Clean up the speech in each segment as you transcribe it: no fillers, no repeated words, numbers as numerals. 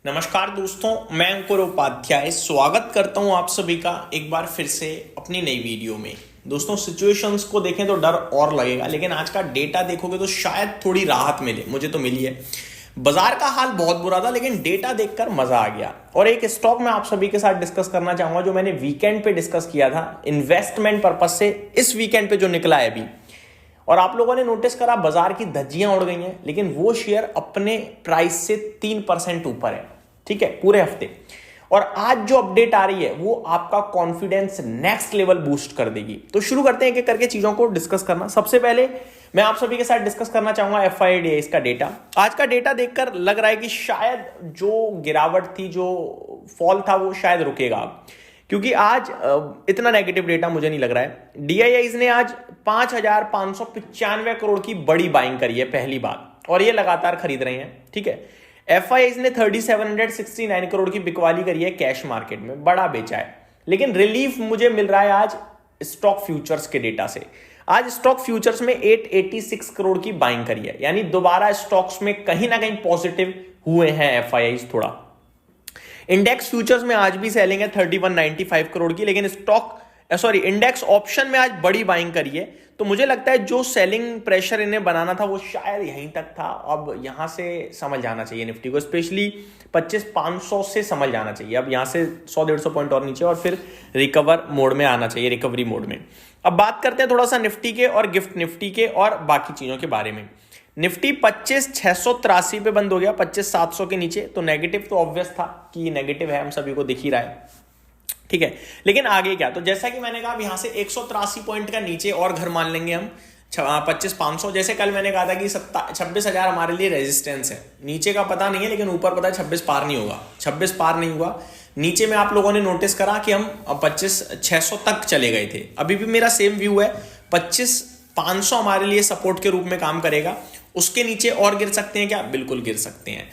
नमस्कार दोस्तों, मैं अंकुर उपाध्याय स्वागत करता हूं आप सभी का एक बार फिर से अपनी नई वीडियो में। दोस्तों, सिचुएशंस को देखें तो डर और लगेगा, लेकिन आज का डेटा देखोगे तो शायद थोड़ी राहत मिले। मुझे तो मिली है। बाजार का हाल बहुत बुरा था, लेकिन डेटा देखकर मजा आ गया। और एक स्टॉक मैं आप सभी के साथ डिस्कस करना चाहूंगा जो मैंने वीकेंड पे डिस्कस किया था इन्वेस्टमेंट पर्पज से, इस वीकेंड पे जो निकला है अभी। और आप लोगों ने नोटिस करा बाजार की धज्जियां उड़ गई हैं, लेकिन वो शेयर अपने प्राइस से 3% ऊपर है। ठीक है, पूरे हफ्ते। और आज जो अपडेट आ रही है वो आपका कॉन्फिडेंस नेक्स्ट लेवल बूस्ट कर देगी। तो शुरू करते हैं एक एक करके चीजों को डिस्कस करना। सबसे पहले मैं आप सभी के साथ डिस्कस करना चाहूंगा FIDIS का डेटा। आज का डेटा देखकर लग रहा है कि शायद जो गिरावट थी, जो फॉल था, वो शायद रुकेगा, क्योंकि आज इतना नेगेटिव डेटा मुझे नहीं लग रहा है। DIIs ने आज 5,595 करोड़ की बड़ी बाइंग करी है, पहली बात, और ये लगातार खरीद रहे हैं। ठीक है, FIIs ने 3,769 करोड़ की बिकवाली करी है कैश मार्केट में, बड़ा बेचा है। लेकिन रिलीफ मुझे मिल रहा है आज स्टॉक फ्यूचर्स के डेटा से। आज स्टॉक फ्यूचर्स में 886 करोड़ की बाइंग करी है, यानी दोबारा स्टॉक्स में कहीं ना कहीं पॉजिटिव हुए हैं FIIs थोड़ा। इंडेक्स फ्यूचर्स में आज भी सेलिंग है 3195 करोड़ की, लेकिन इंडेक्स ऑप्शन में आज बड़ी बाइंग करी है। तो मुझे लगता है जो सेलिंग प्रेशर इन्हें बनाना था वो शायद यहीं तक था। अब यहां से समझ जाना चाहिए निफ्टी को, स्पेशली 25,500 से समझ जाना चाहिए। अब यहां से 100-150 पॉइंट और नीचे, और फिर रिकवर मोड में आना चाहिए, रिकवरी मोड में। अब बात करते हैं थोड़ा सा निफ्टी के और गिफ्ट निफ्टी के और बाकी चीजों के बारे में। निफ्टी 25,683 पे बंद हो गया, 25,700 के नीचे। तो नेगेटिव तो ऑब्वियस था कि नेगेटिव है, हम सभी को दिख ही रहा है। ठीक है, लेकिन आगे क्या? तो जैसा कि मैंने कहा, यहां से 183 पॉइंट का नीचे और घर मान लेंगे हम 25,500। जैसे कल मैंने कहा था कि 26,000 हमारे लिए रेजिस्टेंस है। नीचे का पता नहीं है, लेकिन ऊपर पता है 26 पार नहीं होगा। 26 पार नहीं हुआ। नीचे में आप लोगों ने नोटिस करा कि हम 25,600 तक चले गए थे। अभी भी मेरा सेम व्यू है, 25,500 हमारे लिए सपोर्ट के रूप में काम करेगा। उसके नीचे और गिर सकते हैं क्या? बिल्कुल गिर सकते हैं।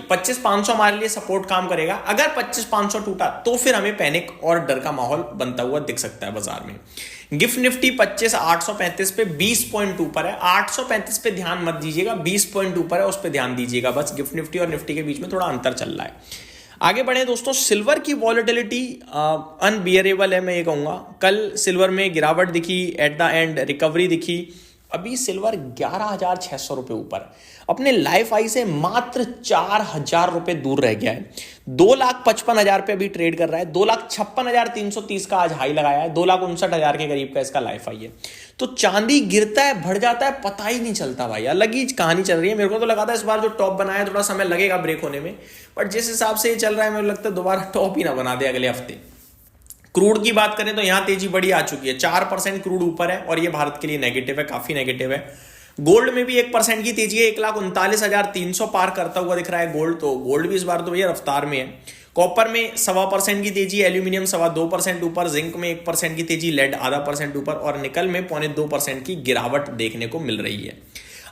25,500 हमारे लिए सपोर्ट काम करेगा। अगर 25,500 टूटा तो फिर हमें पैनिक और डर का माहौल बनता हुआ दिख सकता है बाजार में। गिफ्ट निफ्टी 25,835 पे 20 पॉइंट ऊपर है। 835 पे ध्यान मत दीजिएगा, 20 पॉइंट ऊपर है, उस पर ध्यान दीजिएगा बस। गिफ्ट निफ्टी और निफ्टी के बीच में थोड़ा अंतर चल रहा है। आगे बढ़े दोस्तों, सिल्वर की वॉलेटिलिटी अनबियरेबल है, मैं ये कहूंगा। कल सिल्वर में गिरावट दिखी, एट द एंड रिकवरी दिखी। अभी सिल्वर 11,600 रुपए ऊपर, अपने लाइफ हाई से मात्र 4,000 रुपए दूर रह गया है। 2,55,000 पे अभी ट्रेड कर रहा है। 2,56,330 का आज हाई लगाया है। 2,59,000 के करीब का इसका लाइफ हाई है। तो चांदी गिरता है, बढ़ जाता है, पता ही नहीं चलता भाई। अलग ही कहानी चल रही है। मेरे को तो लगा था इस बार जो टॉप बनाया है थोड़ा समय लगेगा ब्रेक होने में, बट जिस हिसाब से ये चल रहा है मुझे लगता है दोबारा टॉप ही ना बना दे अगले हफ्ते। क्रूड की बात करें तो यहां तेजी बड़ी आ चुकी है, 4% क्रूड ऊपर है, और ये भारत के लिए नेगेटिव है, काफी नेगेटिव है। गोल्ड में भी 1% की तेजी है, 1,39,300 पार करता हुआ दिख रहा है गोल्ड। तो गोल्ड भी इस बार तो भैया रफ्तार में है। कॉपर में 1.25% की तेजी, एल्यूमिनियम 2% ऊपर, जिंक में 1% की तेजी, लेड 0.5% ऊपर, और निकल में 0.2% की गिरावट देखने को मिल रही है।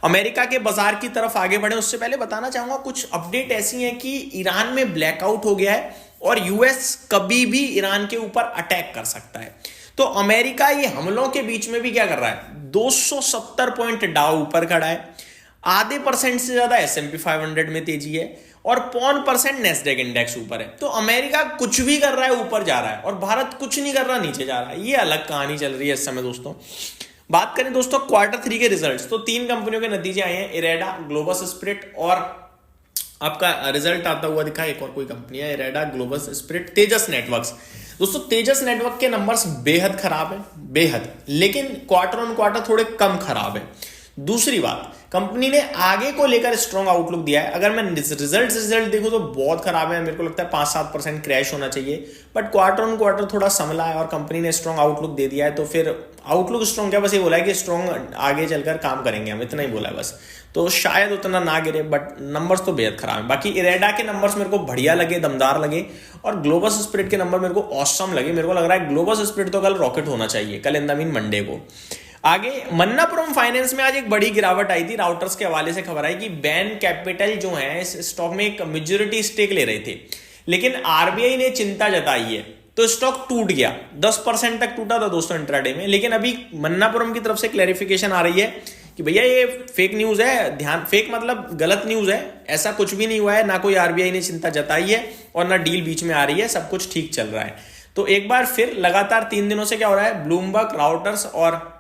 अमेरिका के बाजार की तरफ आगे बढ़े उससे पहले बताना चाहूंगा कुछ अपडेट ऐसी हैं कि ईरान में ब्लैकआउट हो गया है और यूएस कभी भी ईरान के ऊपर अटैक कर सकता है। तो अमेरिका ये हमलों के बीच में भी क्या कर रहा है? 270 पॉइंट डाउ ऊपर खड़ा है, 0.5% से ज्यादा S&P 500 में तेजी है, और 0.5% नेस्डेक इंडेक्स ऊपर है। तो अमेरिका कुछ भी कर रहा है ऊपर जा रहा है, और भारत कुछ नहीं कर रहा नीचे जा रहा है। ये अलग कहानी चल रही है इस समय दोस्तों। बात करें दोस्तों Q3 के रिजल्ट्स, तो 3 कंपनियों के नतीजे आए हैं, इरेडा, ग्लोबस स्प्रिट, और आपका रिजल्ट आता हुआ दिखा एक और कोई कंपनी है, इरेडा, ग्लोबस स्प्रिट, तेजस नेटवर्क्स। दोस्तों तेजस नेटवर्क के नंबर्स बेहद खराब है, बेहद, लेकिन क्वार्टर ऑन क्वार्टर थोड़े कम खराब है। दूसरी बात, कंपनी ने आगे को लेकर स्ट्रॉन्ग आउटलुक दिया है। अगर मैं रिजल्ट देखूं तो बहुत खराब है, मेरे को लगता है 5-7% क्रैश होना चाहिए, बट क्वार्टर ऑन क्वार्टर थोड़ा संभला है और कंपनी ने स्ट्रॉन्ग आउटलुक दे दिया है। तो फिर आउटलुक स्ट्रॉन्ग क्या, बस ये बोला है कि स्ट्रॉन्ग आगे चलकर काम करेंगे हम, इतना ही बोला है बस। तो शायद उतना ना गिरे, बट नंबर्स तो बेहद खराब है। बाकी इरेडा के नंबर्स मेरे को बढ़िया लगे, दमदार लगे, और ग्लोबस स्प्रिट के नंबर मेरे को ऑसम लगे। मेरे को लग रहा है ग्लोबस स्प्रिट तो कल रॉकेट होना चाहिए, कल इन द मीन मंडे को। आगे मन्नापुरम फाइनेंस में आज एक बड़ी गिरावट आई थी। राउटर्स के हवाले से खबर आई कि बैन कैपिटल जो है इस स्टॉक में एक मेजॉरिटी स्टेक ले रहे थे, लेकिन आरबीआई ने चिंता जताई है तो स्टॉक टूट गया। 10% तक टूटा था दोस्तों इंट्राडे में, लेकिन अभी मन्नापुरम की तरफ से क्लैरिफिकेशन आ रही है कि भैया ये फेक न्यूज है, ध्यान, फेक मतलब गलत न्यूज है, ऐसा कुछ भी नहीं हुआ है, ना कोई आरबीआई ने चिंता जताई है और ना डील बीच में आ रही है, सब कुछ ठीक चल रहा है। तो एक बार फिर लगातार 3 दिनों से क्या हो रहा है, ब्लूमबर्ग, राउटर्स और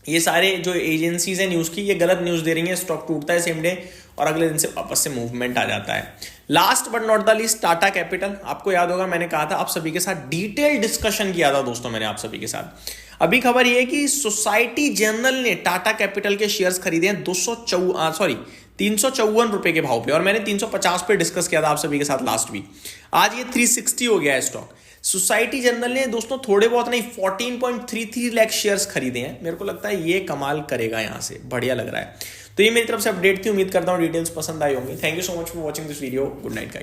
ये सारे जो एजेंसीज हैं न्यूज की, ये गलत न्यूज दे रही हैं, स्टॉक टूटता है सेम डे और अगले दिन से वापस से मूवमेंट आ जाता है। Last but not the least, Tata capital. आपको याद होगा मैंने कहा था आप सभी के साथ, डिटेल डिस्कशन किया था दोस्तों मैंने आप सभी के साथ। अभी खबर ये है कि सोसाइटी जनरल ने टाटा कैपिटल के शेयर्स खरीदे हैं 354 रुपए के भाव पे, और मैंने 350 पे डिस्कस किया था आप सभी के साथ लास्ट वीक। आज ये 360 हो गया है स्टॉक। सोसाइटी जनरल ने दोस्तों थोड़े बहुत नहीं 14.33 लाख शेयर्स खरीदे हैं। मेरे को लगता है ये कमाल करेगा, यहां से बढ़िया लग रहा है। तो ये मेरी तरफ से अपडेट थी, उम्मीद करता हूं डिटेल्स पसंद आई होंगी। Thank you so much for watching this video. Good night guys.